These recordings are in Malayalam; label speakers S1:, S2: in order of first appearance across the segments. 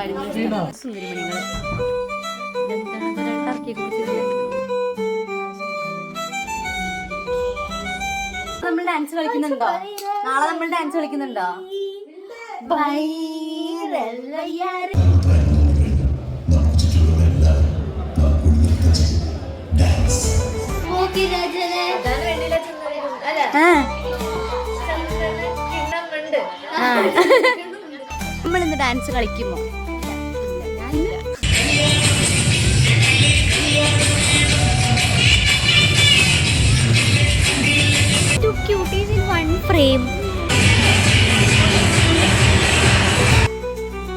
S1: കാര്യങ്ങളും സുന്ദരിമണികൾ നമ്മൾ ഡാൻസ് കളിക്കുന്നുണ്ടോ? നാളെ നമ്മൾ ഡാൻസ് കളിക്കുന്നുണ്ടോ? നമ്മളിന്ന് dance കളിക്കുമോ? Cuties in one frame.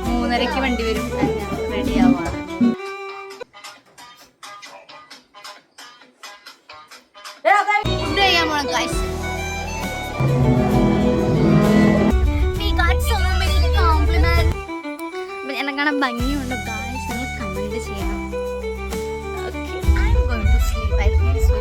S1: 3:30 വണ്ടി വരും. റെഡി ആവാണ്. ഫുഡ് കഴിക്കാൻ പോണം guys. We got so many compliments. എന്നെ കാണാൻ ഭംഗിയുണ്ട് ഗൈസ്. നിങ്ങൾ കമന്റ് ചെയ്യണം. Okay, I'm going to sleep. I feel so.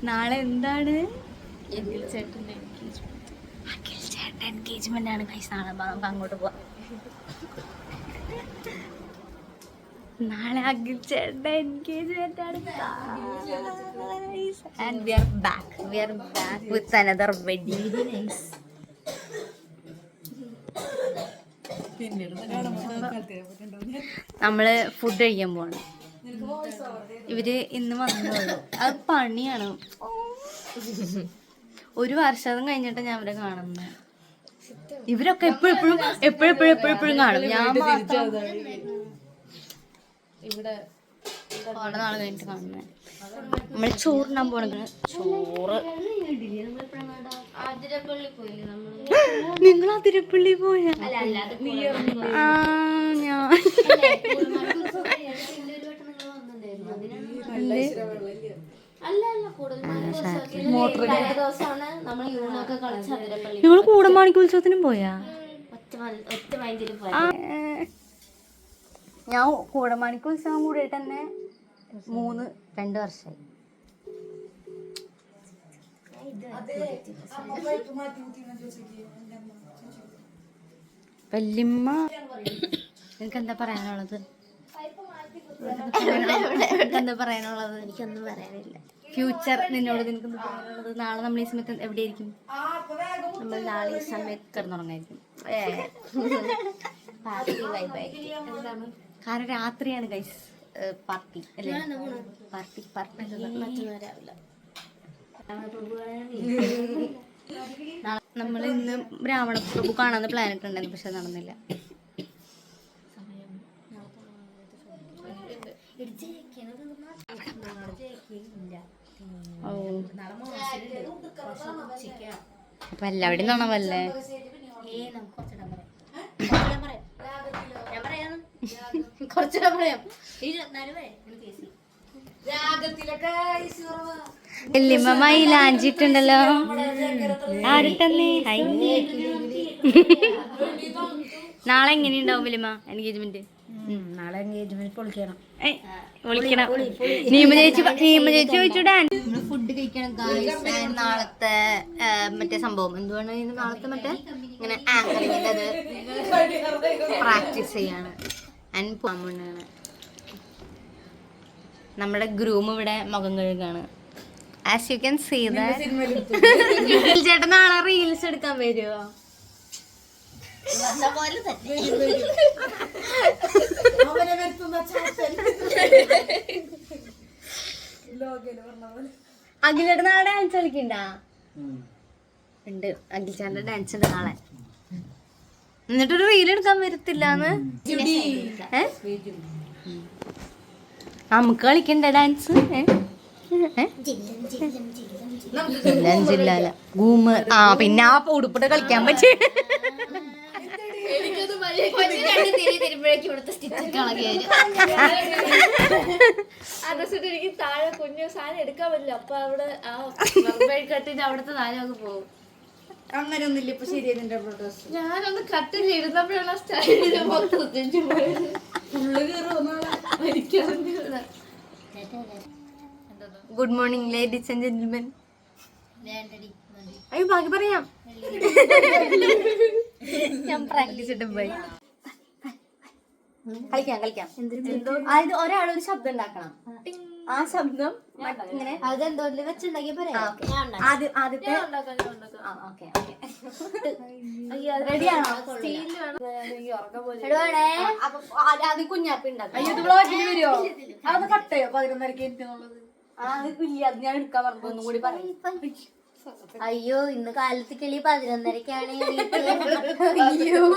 S1: നാളെ എന്താണ്? അഖിൽ ചേട്ടൻ്റെ എൻഗേജ്മെന്റ് ആണ് ഗൈസ്. നാളെ നമുക്ക് അങ്ങോട്ട് പോവാം. നാളെ അഖിൽ ചേട്ടൻ്റെ എൻഗേജ്മെന്റ് ആണ്. And we are back with another wedding. Nice. നമ്മള് ഫുഡ് കഴിക്കാൻ പോവാണ്. ഇവര് ഇന്ന് വന്നോളൂ. അത് പണിയാണ്. 1 വർഷം കഴിഞ്ഞിട്ട് ഞാൻ അവരെ കാണുന്നത്. ഇവരൊക്കെ എപ്പോഴും കാണും. ഞാൻ കുറെ നാൾ കഴിഞ്ഞിട്ട് കാണുന്നത്. നമ്മള് ചോറിനാൻ പോണത്. ചോറ് നിങ്ങൾ അതിരപ്പള്ളി പോയ? നിങ്ങൾ കൂടമാണിക്ക് ഉത്സവത്തിനും പോയാ? ഞാൻ കൂടമാണിക്ക് ഉത്സവം കൂടിയിട്ട് തന്നെ 2 വർഷമായി. വല്യമ്മ നിനക്ക് എന്താ പറയാനുള്ളത്? എനിക്കൊന്നും പറയാനില്ല. ഫ്യൂച്ചർ നിന്നോട് നിനക്കൊന്നും പറയാനുള്ളത്? നാളെ നമ്മൾ ഈ സമയത്ത് എവിടെയായിരിക്കും? നമ്മൾ നാളെ ഈ സമയത്ത് കിടന്നുറങ്ങായിരിക്കും. കാരണം രാത്രിയാണ് ഗൈസ് പാർട്ടി അല്ലേ? പാർട്ടി നമ്മൾ ഇന്ന് രാവണപ്രഭു കാണാൻ പ്ലാൻ ഇട്ടുണ്ടായിരുന്നു, പക്ഷെ നടന്നില്ല. അപ്പൊ എല്ലാവരുടെയും നടവല്ലേ? വല്യമ്മ മൈലാഞ്ചിട്ടുണ്ടല്ലോ. ആരിട്ടന്നേ? നാളെ എങ്ങനെയുണ്ടാവും വല്യമ്മ എൻഗേജ്മെന്റ്?
S2: നാളെ എൻഗേജ്മെന്റ് പൊളിക്കണം.
S1: നീമ ചേച്ചി ചോദിച്ചു ഡാൻസ്. നമ്മള് ഫുഡ് കഴിക്കണം ഗായ്സ്. നാളത്തെ മറ്റേ സംഭവം എന്തുവാണ്? നാളത്തെ മറ്റേ ഇങ്ങനെ ആങ്കറിങ്ങിന്റെ അത് പ്രാക്ടീസ് ചെയ്യാണ്. പോകാൻ നമ്മുടെ ഗ്രൂം ഇവിടെ മുഖം കഴുകാണ്. As you can see that. ചേട്ടൻ നാളെ റീൽസ് എടുക്കാൻ വരുമോ? അഖിലേട്ടൻ നാളെ ഡാൻസ് കളിക്കണ്ടാ? ഉണ്ട്, അഖിൽ ചേട്ടൻ്റെ ഡാൻസ് ഉണ്ട് നാളെ. എന്നിട്ടൊരു റീൽ എടുക്കാൻ വരത്തില്ലാന്ന്? നമുക്ക് കളിക്കണ്ടേ ഡാൻസ്? ജില്ല ഗൂമ്. ആ പിന്നെ ആ ഉടുപ്പിട്ട് കളിക്കാൻ പറ്റേ?
S2: എനിക്ക് താഴെ കുഞ്ഞു സാധനം എടുക്കാൻ പറ്റില്ല. അപ്പൊ അവിടെ കട്ടിന്റെ അവിടുത്തെ സാധനം അങ്ങ് പോകും. അങ്ങനെയൊന്നുമില്ല ഇപ്പൊ ശരിയായി ഡ്രസ്.
S3: ഞാനൊന്ന് കട്ട് ചെയ്തിരുന്നപ്പോഴാണ് സ്റ്റൈലില് മൊത്തത്തിൽ
S1: good morning ladies and gentlemen. അയ്യോ ബാക്കി പറയാം. ഞാൻ പ്രാക്ടീസ് ഇട്ട് പോയി. കളിക്കാം. അതായത് ഒരാളൊരു ശബ്ദം ഉണ്ടാക്കണം. ആ ശബ്ദം ഇങ്ങനെ
S3: അതെന്തോ വെച്ചുണ്ടാക്കിയ
S1: ആദ്യത്തെ റെഡിയാണോ? അത് കുഞ്ഞാപ്പി ഉണ്ടാക്കും.
S2: വരുമോ അതൊന്ന് കട്ട് ചെയ്യോ 11:30 എന്നുള്ളത്?
S1: ഇല്ല, അത് ഞാൻ എടുക്കാൻ പറഞ്ഞു. ഒന്നും കൂടി പറയും.
S3: അയ്യോ ഇന്ന് കാലത്ത് കിളി 11:30ക്കാണ്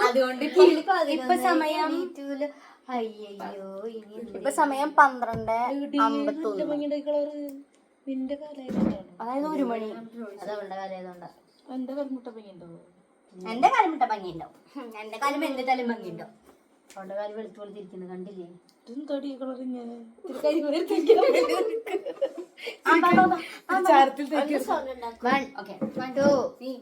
S1: അതുകൊണ്ട് ഇപ്പൊ സമയം
S3: അയ്യോ
S1: ഇപ്പൊ സമയം 12:51. അതായത് 1 മണി.
S3: അതവളുടെ കാലയതുകൊണ്ടാ.
S2: എന്റെ കൽമുട്ട പങ്ങിണ്ടോ?
S1: എന്റെ കാലം ഭംഗിയുണ്ടാവും. എന്റെ കാലം എന്റെ തലം ഭംഗിയുണ്ടാവും.
S3: അവളുടെ കാലം വെളുത്ത് വെളുത്തിരിക്കുന്നു കണ്ടില്ലേ?
S2: ചാരത്തിൽ
S3: 1 2 3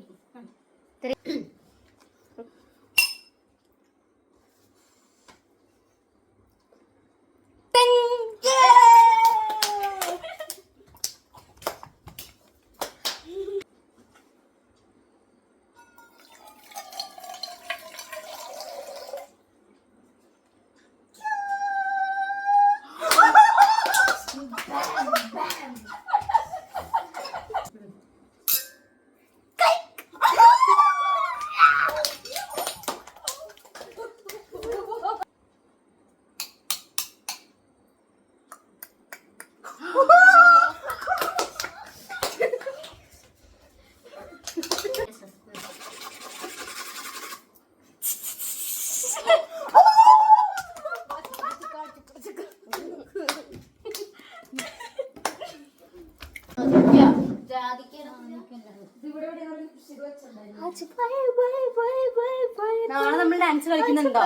S1: നാളെ നമ്മൾ ഡാൻസ് കളിക്കുന്നുണ്ടോ?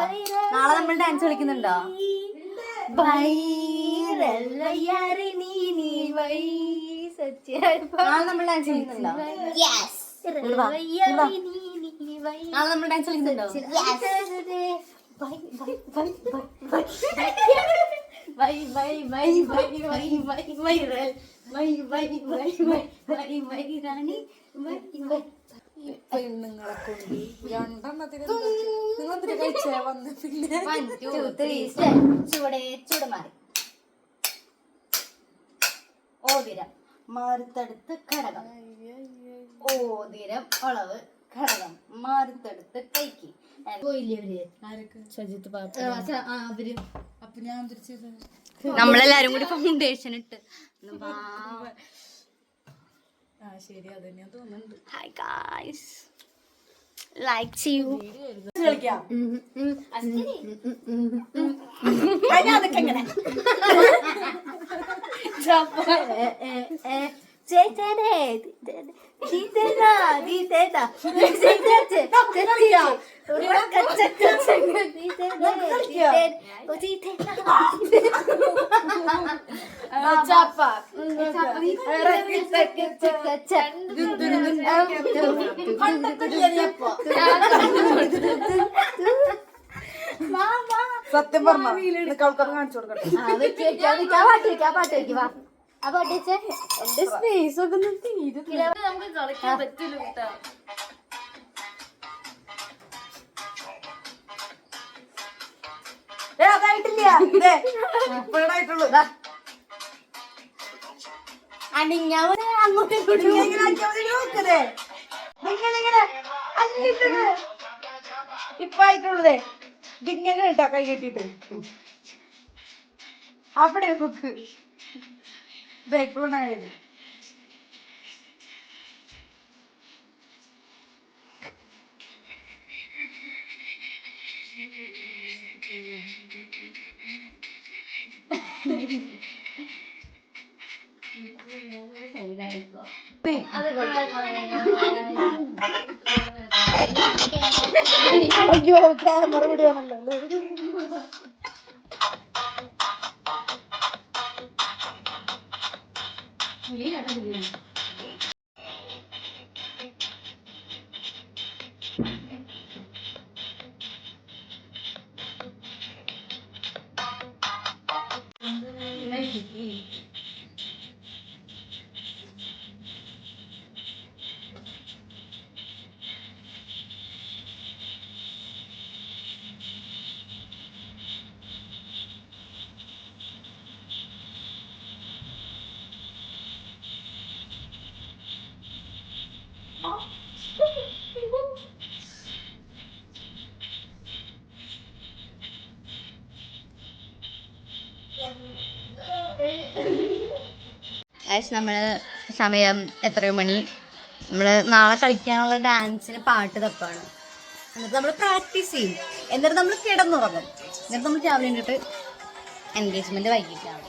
S1: നാളെ നമ്മൾ ഡാൻസ് കളിക്കുന്നുണ്ടോ? നാളെ നമ്മൾ ഡാൻസ് കളിക്കുന്നുണ്ടോ? നാളെ നമ്മൾ ഡാൻസ് കളിക്കുന്നുണ്ടോ?
S2: പെണ്ണുങ്ങളെ കൊണ്ട് രണ്ടെണ്ണത്തിന് നിങ്ങളെന്തിനാ കഴിച്ചേ വന്ന്? പിന്നെ
S1: 1 2 3 ചുവടെ മാറി. ഓതിരം മാറിത്തടുത്ത് ഘടകം. ഓതിരം അളവ് ഘടകം മാറിത്തടുത്ത് കൈക്ക്.
S2: സജിത്ത് പാപ്പ
S1: അവര്
S2: അപ്പൊ ഞാൻ തിരിച്ചത്
S1: നമ്മളെല്ലാരും കൂടി ഫൗണ്ടേഷൻ ഇട്ട്.
S2: ശരി അതന്നെ തോന്നുന്നുണ്ട്.
S1: ഹായ് ഗായ്സ്, ലൈക്ക് ചെയ്യൂ.
S2: കളിക്കാം സത്യം പറഞ്ഞ ആൾക്കാർ കാണിച്ചു കൊടുക്കട്ടെ.
S1: സ്പേസ് ഒക്കെ തീരുന്നില്ല.
S3: നമുക്ക് കളിക്കാൻ പറ്റില്ല കേട്ടാ.
S2: അതായിട്ടില്ല ഇപ്പോഴായിട്ടുള്ളൂ.
S1: അങ്ങോട്ടും
S2: ഇപ്പൊ ആയിട്ടുള്ളതേ ഇതിങ്ങനെ ഇട്ടാ കൈ കെട്ടിട്ട് അവിടെ നോക്ക്. ബേക്ക്ഗ്രൗണ്ടായത് അയ്യോ ക്യാമറ വിടുകയാണല്ലോ.
S1: നമ്മള് സമയം എത്രയോ മണി, നമ്മള് നാളെ കളിക്കാനുള്ള ഡാൻസിന് പാട്ട് തപ്പാണ്. എന്നിട്ട് നമ്മൾ പ്രാക്ടീസ് ചെയ്യും, എന്നിട്ട് നമ്മൾ കിടന്നുറങ്ങും, എന്നിട്ട് നമ്മൾ രാവിലെ കണ്ടിട്ട് എൻഗേജ്മെന്റ് വൈകിട്ടാണ്.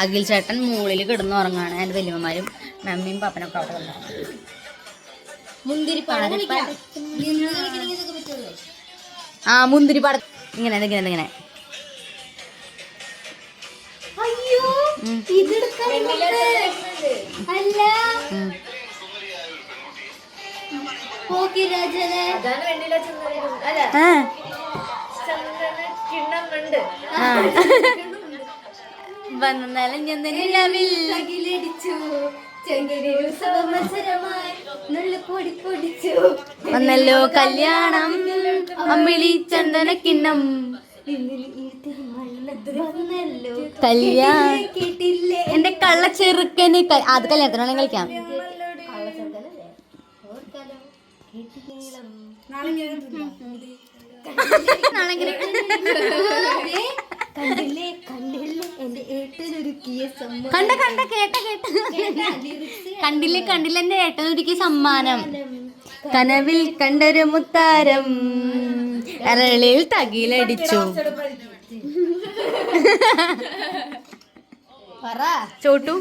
S1: അഖിൽ ചേട്ടൻ മുകളിൽ കിടന്നുറങ്ങാണ്. എൻ്റെ വലിയമ്മമാരും മമ്മിയും പാപ്പനൊക്കെ അവിടെ വന്നു. മുന്തിരിപ്പാട ഇങ്ങനെ ഇങ്ങനെ ഇങ്ങനെ വന്നാലും വന്നല്ലോ കല്യാണം അമ്പിളി ചന്ദന കിണ്ണം കല്യാണം എന്റെ കള്ള ചെറുക്കന് അത് കല്യാണത്തിനാണ് കളിക്കാം. കണ്ട കണ്ട കേട്ട കേട്ട കണ്ടില്ലേ കണ്ടില്ല എന്റെ ഏട്ടനൊരുക്കിയ സമ്മാനം. കനവിൽ കണ്ടൊരു മുത്താരം അരളിൽ തകിലടിച്ചു. ചോട്ടു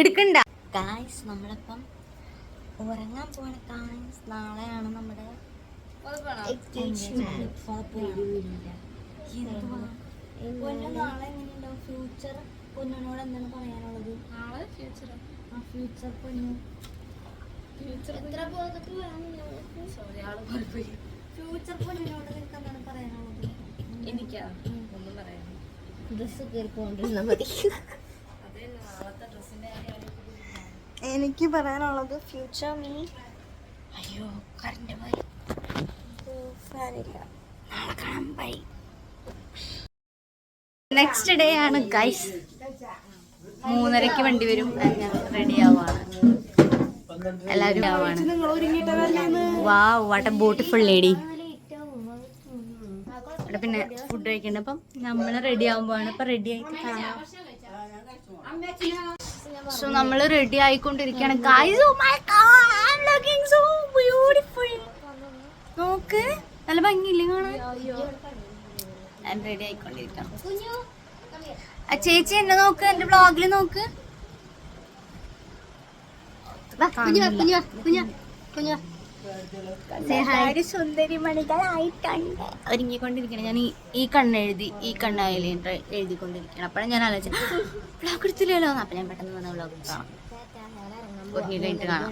S1: എടുക്കണ്ട. ഗായ്സ് നമ്മളിപ്പം ഉറങ്ങാൻ പോണ ഗായ്സ്. നാളെയാണ് നമ്മുടെ നാളെ എങ്ങനെയുണ്ടാവും ഫ്യൂച്ചർ? പൊന്നിനോട് എന്താണ് പറയാനുള്ളത്? ഫ്യൂച്ചർ പൊന്നു ഫ്യൂച്ചർ പൊന്നിനോട് നിനക്ക് എന്താണ് പറയാനുള്ളത്?
S3: എനിക്കാ ഒന്നും പറയാം.
S1: ഡ്രസ്സ് കയറിക്കൊണ്ടിരുന്നാൽ മതി. എനിക്ക് പറയാനുള്ളത് ഫ്യൂച്ചർ മീ. അയ്യോ കറണ്ട് പോയി, ഫാനില്ല. നാളെ കാണാൻ ബൈ. നെക്സ്റ്റ് ഡേ ആണ് ഗൈസ്. 3:30 വണ്ടി വരും. ഞാൻ റെഡി ആവാണ്, എല്ലാവരും ആവാണ്. Wow what a beautiful lady. ഇവിടെ പിന്നെ ഫുഡ് കഴിക്കണ്ട. അപ്പം നമ്മൾ റെഡി ആവുമ്പോഴാണ്. ഇപ്പം റെഡി ആയിട്ട് കാണാം. സോ നമ്മൾ റെഡി ആയിക്കൊണ്ടിരിക്കുകയാണ് guys. Oh my god I am looking so beautiful. നോക്ക് നല്ല ഭംഗിയില്ലേ കാണാൻ? ഞാൻ റെഡി ആയിക്കൊണ്ടിരിക്കണം. ചേച്ചി എന്നെ നോക്ക്, എന്റെ വ്ളോഗിൽ നോക്ക്. സുന്ദരി മണികളായിട്ടുണ്ട് ഒരുങ്ങിക്കൊണ്ടിരിക്കണം. ഞാൻ ഈ കണ്ണെഴുതി ഈ കണ്ണായാലും എഴുതിക്കൊണ്ടിരിക്കണം. അപ്പോഴാണ് ഞാൻ ആലോചിച്ച വ്ളോഗ് എടുത്തില്ലല്ലോ. അപ്പം ഞാൻ പെട്ടെന്ന് വന്ന വ്ളോഗ് കാണാം, ഒരുങ്ങിയിട്ട് കാണാം.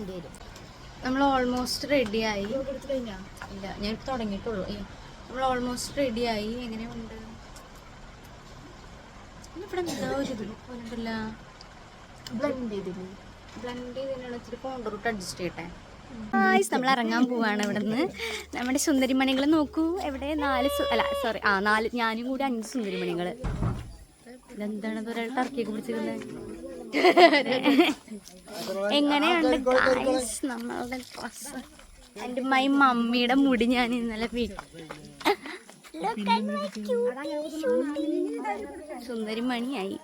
S1: നമ്മൾ ഓൾമോസ്റ്റ് റെഡിയായി. ഇല്ല ഞാൻ തുടങ്ങിയിട്ടുള്ളൂ. നമ്മൾ ഓൾമോസ്റ്റ് റെഡിയായി. എങ്ങനെയുണ്ട്? ഇവിടെ എന്താ ഒരു ഇതുണ്ടല്ല, ബ്ലെൻഡ് ചെയ്തിനുള്ള ഇച്ചിരി കോണ്ടർ റൂട്ട് അഡ്ജസ്റ്റ് ചെയ്യട്ടെ. നമ്മൾ ഇറങ്ങാൻ പോവാണ് ഇവിടെ നിന്ന്. നമ്മുടെ സുന്ദരിമണികൾ നോക്കൂ. എവിടെ 4 ഞാനും കൂടി 5 സുന്ദരിമണികൾ. ഇതെന്താണ് ഒരാൾ ടർക്കിയൊക്കെ പിടിച്ചിരുന്നത്? എങ്ങനെയുണ്ട് നമ്മളുടെ ഡ്രസ്സ്? എൻ്റെ മമ്മിയുടെ മുടി ഞാൻ ഇന്നലെ സുന്ദരിമണിയായി.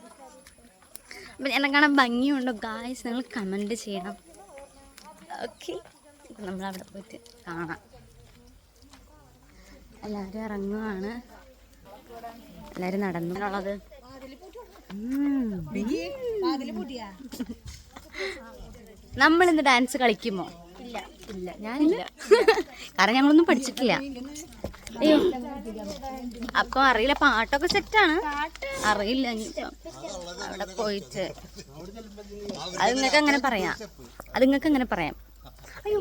S1: അപ്പം എന്നെ കാണാൻ ഭംഗിയുണ്ടോ ഗായ്സ്? നിങ്ങൾ കമൻറ്റ് ചെയ്യണം. ഓക്കെ, നമ്മളവിടെ പോയിട്ട് കാണാം. എല്ലാവരും ഇറങ്ങുവാണ്. എല്ലാവരും നടന്നുള്ളത്. നമ്മളിന്ന് ഡാൻസ് കളിക്കുമോ? ഇല്ല ഞാനില്ല. കാരണം ഞങ്ങളൊന്നും പഠിച്ചിട്ടില്ല. അയ്യോ അപ്പൊ അറിയില്ല. പാട്ടൊക്കെ സെറ്റാണ്, അറിയില്ല. അവിടെ പോയിട്ട് അത് നിങ്ങൾക്ക് അങ്ങനെ പറയാം. അയ്യോ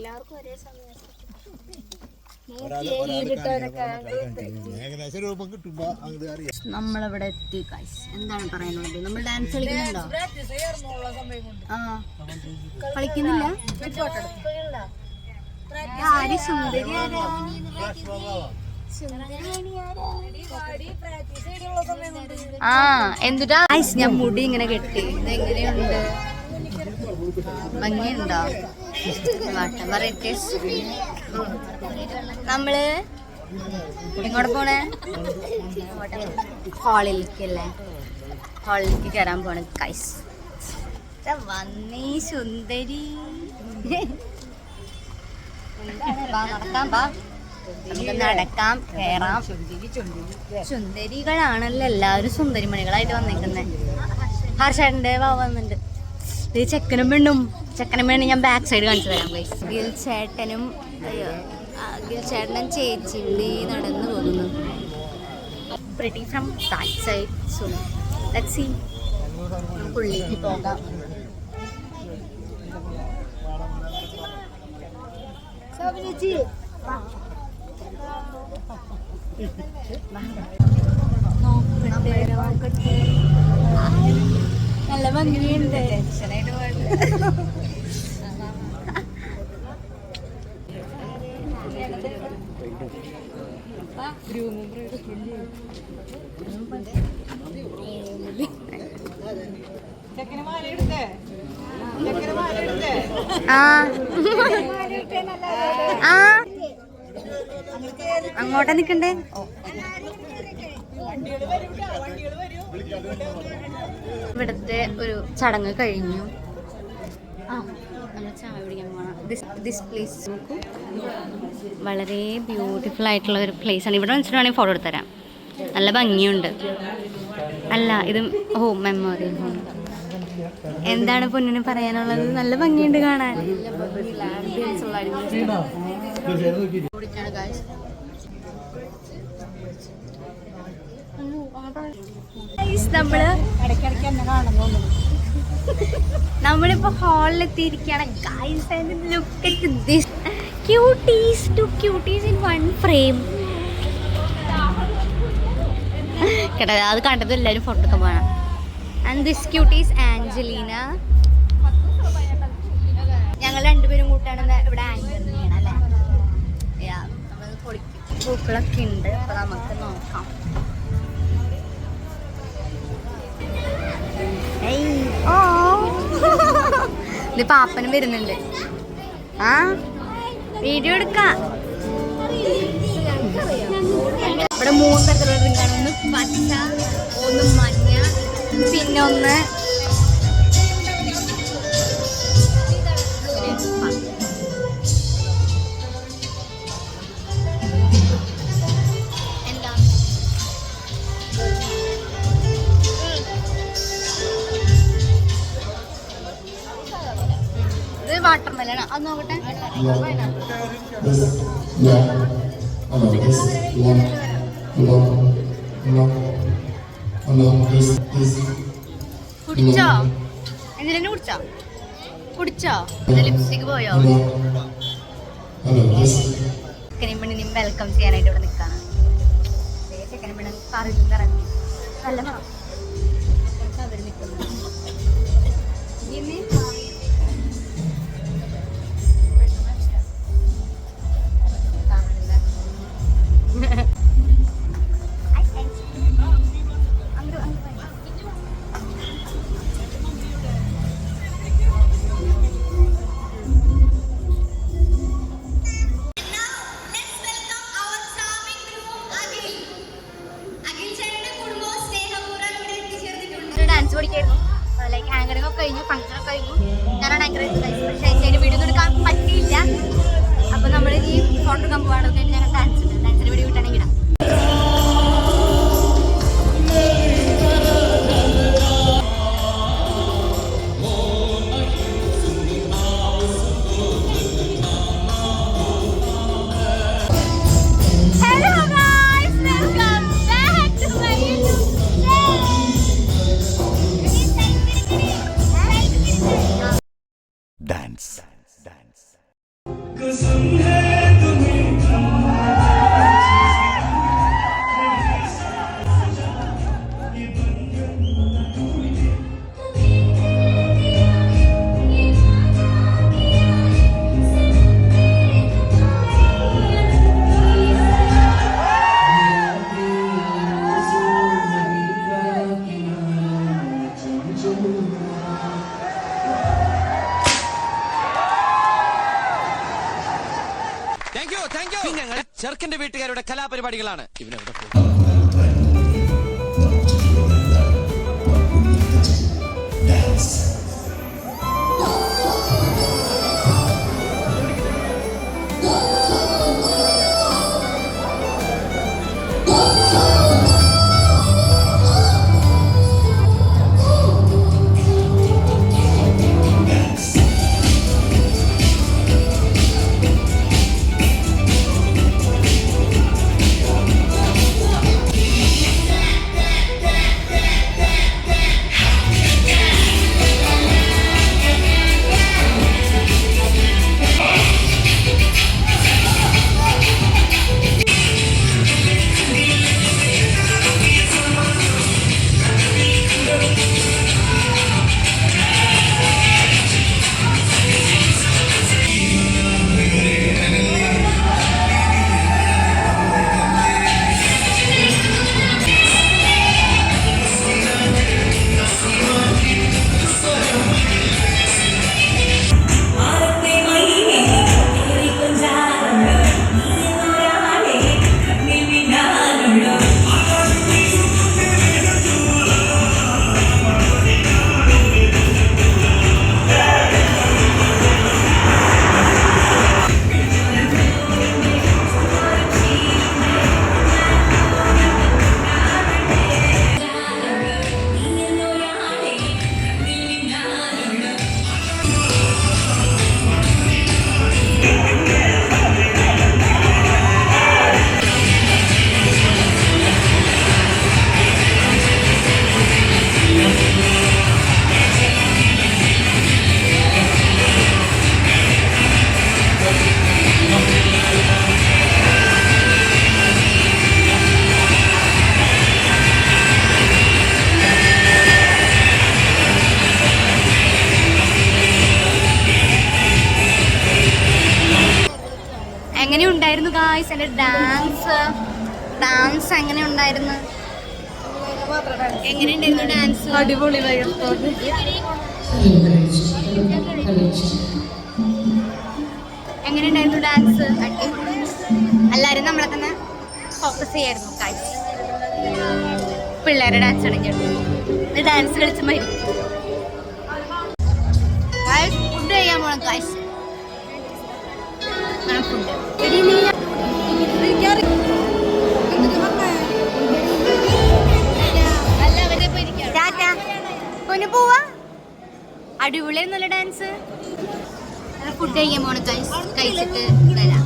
S1: നമ്മളിവിടെ എത്തി ഗൈസ്. എന്താണ് പറയാനുള്ളത്? നമ്മൾ ഡാൻസ് കളിക്കുന്നുണ്ടോ? കളിക്കുന്നില്ല. ആര് സുന്ദരി? എന്തുട്ടാ ഞാൻ മുടി ഇങ്ങനെ കെട്ടി. ഇതെങ്ങനെയുണ്ട്? ഭംഗിയുണ്ടോ? നമ്മള് എങ്ങോട്ട് പോണേ? ഹാളിലേക്കല്ലേ? ഹാളിലേക്ക് കയറാൻ പോണ കൈസ്. വന്നേ സുന്ദരി. നടക്കാം, നമുക്ക് നടക്കാം, കയറാം. സുന്ദരികളാണല്ലോ എല്ലാവരും, സുന്ദരിമണികളായിട്ട് വന്നേക്കുന്നത്. ഹർഷേട്ടൻ്റെ വന്നിട്ടുണ്ട്. ഇത് ചെക്കനും പെണ്ണും ഞാൻ ബാക്ക് സൈഡ് കാണിച്ചു തരാം ഗൈസ്. ഗിൽ ചേട്ടനും ചേച്ചിൻ്റെ നടന്നു പോകുന്നു. Pretty from that side. So let's see. ഉള്ളിലേക്ക് പോകാം. നല്ല ഭംഗിയുണ്ട്. അങ്ങോട്ടാ നിക്കണ്ടേ? ഇവിടുത്തെ ഒരു ചടങ്ങ് കഴിഞ്ഞു. നമ്മൾ ചായ കുടിക്കാൻ പോകണം. ദിസ് പ്ലേസ് നോക്കൂ, വളരെ ബ്യൂട്ടിഫുൾ ആയിട്ടുള്ള ഒരു പ്ലേസ് ആണ്. ഇവിടെ വെച്ചിട്ട് വേണമെങ്കിൽ ഫോട്ടോ എടുത്തുതരാം. നല്ല ഭംഗിയുണ്ട്. അല്ല, ഇത് ഹോം മെമ്മോറിയൽ ഹോം. എന്താണ് പൊന്നിന് പറയാനുള്ളത്? നല്ല ഭംഗിയുണ്ട് കാണാൻ. നമ്മളിപ്പോ ഹാളിലെത്തിയിരിക്കുകയാണ്. കേട്ടോ, അത് കണ്ടത് എല്ലാവരും ഫോട്ടോ എടുക്കാൻ പോകണം. And this cutie is Angelina. ഞങ്ങൾ രണ്ടുപേരും കൂട്ടാണ് ഇവിടെ ആങ്കർ ചെയ്യണം അല്ലേ? നമ്മൾ പൊളിക്കും. പൂക്കളൊക്കെ ഉണ്ട്. അപ്പൊ നമുക്ക് നോക്കാം. ഇത് പാപ്പനും വരുന്നുണ്ട്. ആ വീഡിയോ എടുക്കാം. ഇവിടെ 3 തരത്തിലുള്ള ഡ്രിങ്കാണ്. ഒന്ന് പച്ച, ഒന്ന് മഞ്ഞ, പിന്നെ ഒന്ന് എന്താ ഇത് വാട്ടർമെലൺ. അത് നോക്കട്ടെ. കുടിച്ചോ? എന്തിനെ കുടിച്ചോ? ലിപ്സ്റ്റിക് പോയോ? ചിക്കനും പെണ്ണിനെയും വെൽക്കം ചെയ്യാനായിട്ട് ഇവിടെ നിൽക്കാണ്. ചിക്കനും പെണ്ണ് കാറിൽ നിന്ന് ഇറങ്ങി. നല്ല മണം. അവർ നിൽക്കുന്നു. ഡാൻസ് പഠിക്കായിരുന്നു. ലൈക്ക് ആങ്കറിംഗ് ഒക്കെ കഴിഞ്ഞു, ഫംഗ്ഷനൊക്കെ കഴിഞ്ഞു. ഞാനാണ് ആങ്കർ ചെയ്തത്. പക്ഷേ അതിൻ്റെ വീഡിയോ ഒന്നും എടുക്കാൻ പറ്റിയില്ല. അപ്പോൾ നമ്മൾ ഈ ഫോട്ടോ എടുക്കാൻ പോകാണെന്ന് ഞങ്ങൾ ഡാൻസിൻ്റെ വീഡിയോ കിട്ടാണെങ്കിൽ ഇടാം.
S4: Dance. Thank you. ചെറുക്കന്റെ വീട്ടുകാരുടെ കലാപരിപാടികളാണ് ഇവനവിടെ
S1: എങ്ങനെയുണ്ടായിരുന്നു ഗായ്സ് എൻ്റെ ഡാൻസ് എങ്ങനെയുണ്ടായിരുന്നു? എങ്ങനെയുണ്ടായിരുന്നു ഡാൻസ്?
S3: അടിപൊളി.
S1: എങ്ങനെയുണ്ടായിരുന്നു ഡാൻസ്? എല്ലാവരും നമ്മളെ തന്നെ ഫോക്കസ് ചെയ്യായിരുന്നു ഗായ്സ്. പിള്ളേരെ ഡാൻസ് കളിക്കട്ടെ, ഡാൻസ് കളിച്ച് മതി. ഫുഡ് കഴിക്കാൻ പോണം ഗായ്സ്. ഫുഡ് ഒന്ന് പോവാ. അടിപൊളിയായിരുന്നല്ലോ ഡാൻസ്. ഫുഡ് കഴിക്കാൻ പോണ കഴിച്ചിട്ട് വരാം.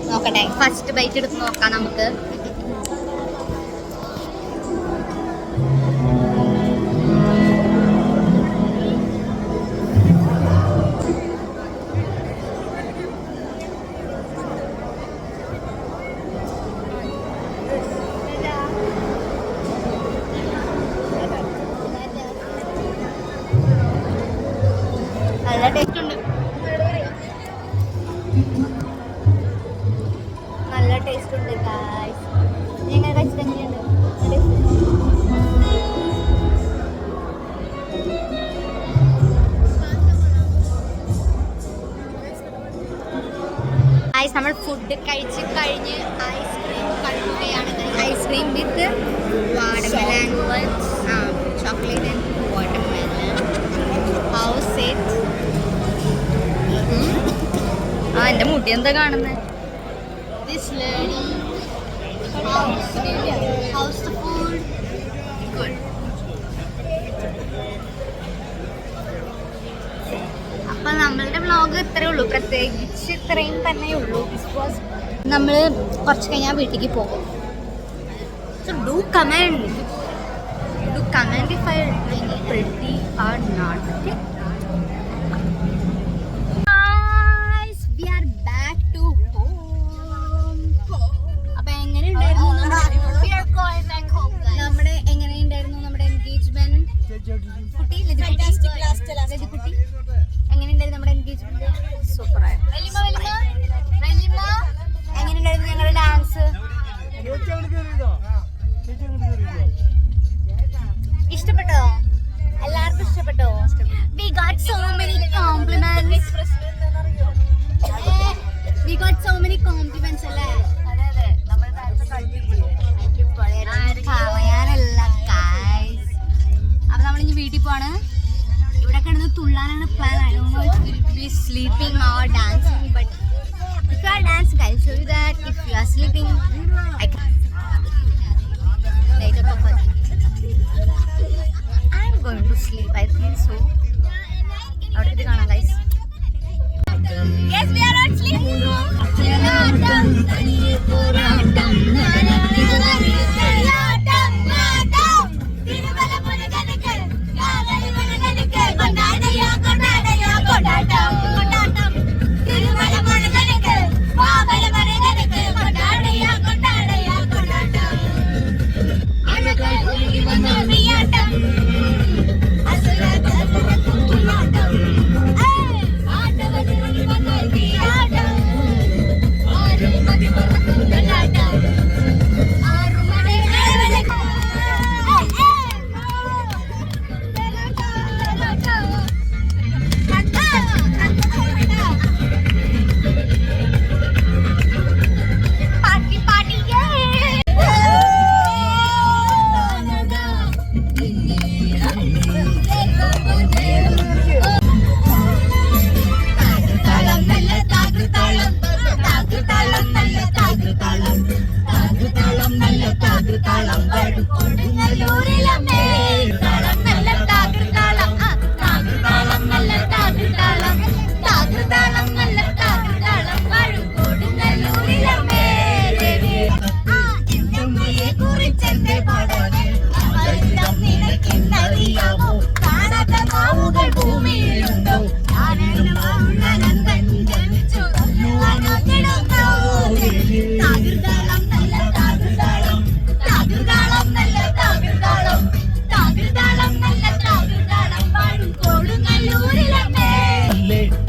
S1: നോക്കട്ടെ, ഫസ്റ്റ് ബൈറ്റ് എടുത്ത് നോക്കാം നമുക്ക്. നല്ല ടേസ്റ്റ് ഉണ്ട്, നല്ല ടേസ്റ്റ് ഉണ്ട് ഗായ്സ്. നിങ്ങൾ കഴിച്ചിട്ട് എങ്ങനെയുണ്ട്? ഗായ്സ് നമ്മൾ ഫുഡ് കഴിച്ച് കഴിഞ്ഞ് ഐസ്ക്രീം കഴിക്കുകയാണ്. Ice cream with watermelon, chocolate and watermelon. House it? എൻ്റെ മുടി എന്താ കാണുന്നത്? This lady house the food good. അപ്പം നമ്മളുടെ വ്ളോഗ് ഇത്രയേ ഉള്ളൂ, പ്രത്യേകിച്ച് ഇത്രയും തന്നെ ഉള്ളൂ. ബിക്കോസ് നമ്മൾ കുറച്ച് കഴിഞ്ഞാൽ വീട്ടിലേക്ക് പോകും. So do comment if I look pretty or not. Okay? Guys, we are back to home. അപ്പോൾ എങ്ങനെയുണ്ടായിരുന്നു നമ്മുടെ എൻഗേജ്മെന്റ്? കുട്ടി ലതികുട്ടി എങ്ങനെയുണ്ടായിരുന്നു നമ്മുടെ എൻഗേജ്മെന്റ്? സൂപ്പർ ആയിരുന്നു. എങ്ങനെയുണ്ടായിരുന്നു ഞങ്ങളുടെ ഡാൻസ്? ഇഷ്ടപ്പെട്ടോ? എല്ലാവർക്കും ഇഷ്ടപ്പെട്ടോ? We got so many compliments. We got so വീട്ടിൽ പോവാണ്. ഇവിടെ കിടന്ന് തുള്ളാനാണ് plan. I don't know if we'll be sleeping or dancing, but if you are dancing, I'll show you that. If you are sleeping, I can. Later, Papa. I'm going to sleep. I feel so. അവിടെ ഇത് കാണാം guys. Yes, we are on sleep.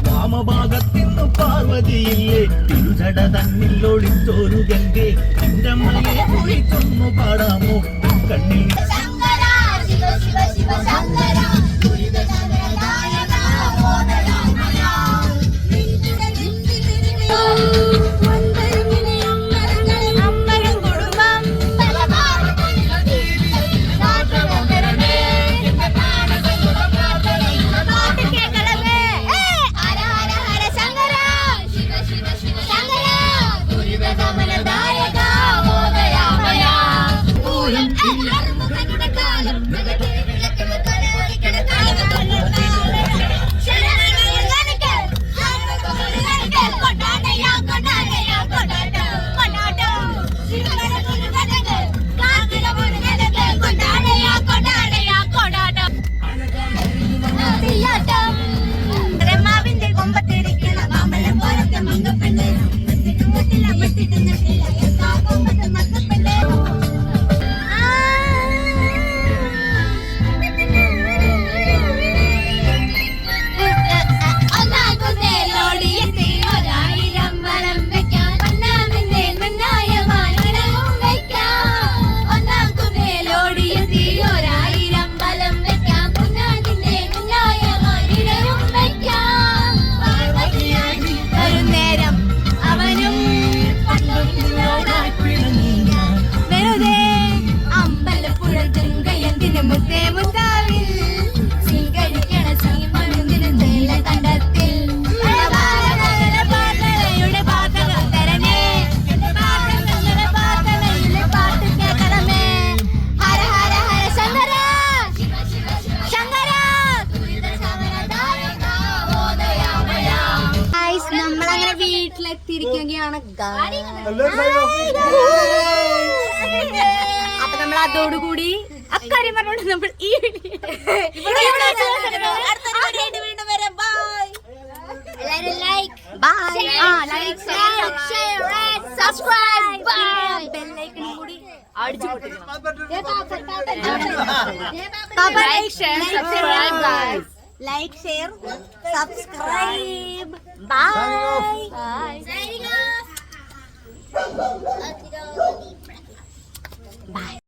S5: വാമഭാഗത്തിന്നു പാർവതിയില്ലേ തിരുജട തന്നിലൊളിച്ചോരു ഗംഗേ ചിന്തമ്മയെ കുറിച്ചൊന്നു പാടാമോ കണ്ണിൽ
S1: വീട്ടിലെത്തിയിരിക്കുകയാണ്. അപ്പൊ നമ്മൾ അതോടുകൂടി അക്കാര്യം പറഞ്ഞോണ്ട് നമ്മൾ ഈ like, share, subscribe. Bye. Signing off. Bye.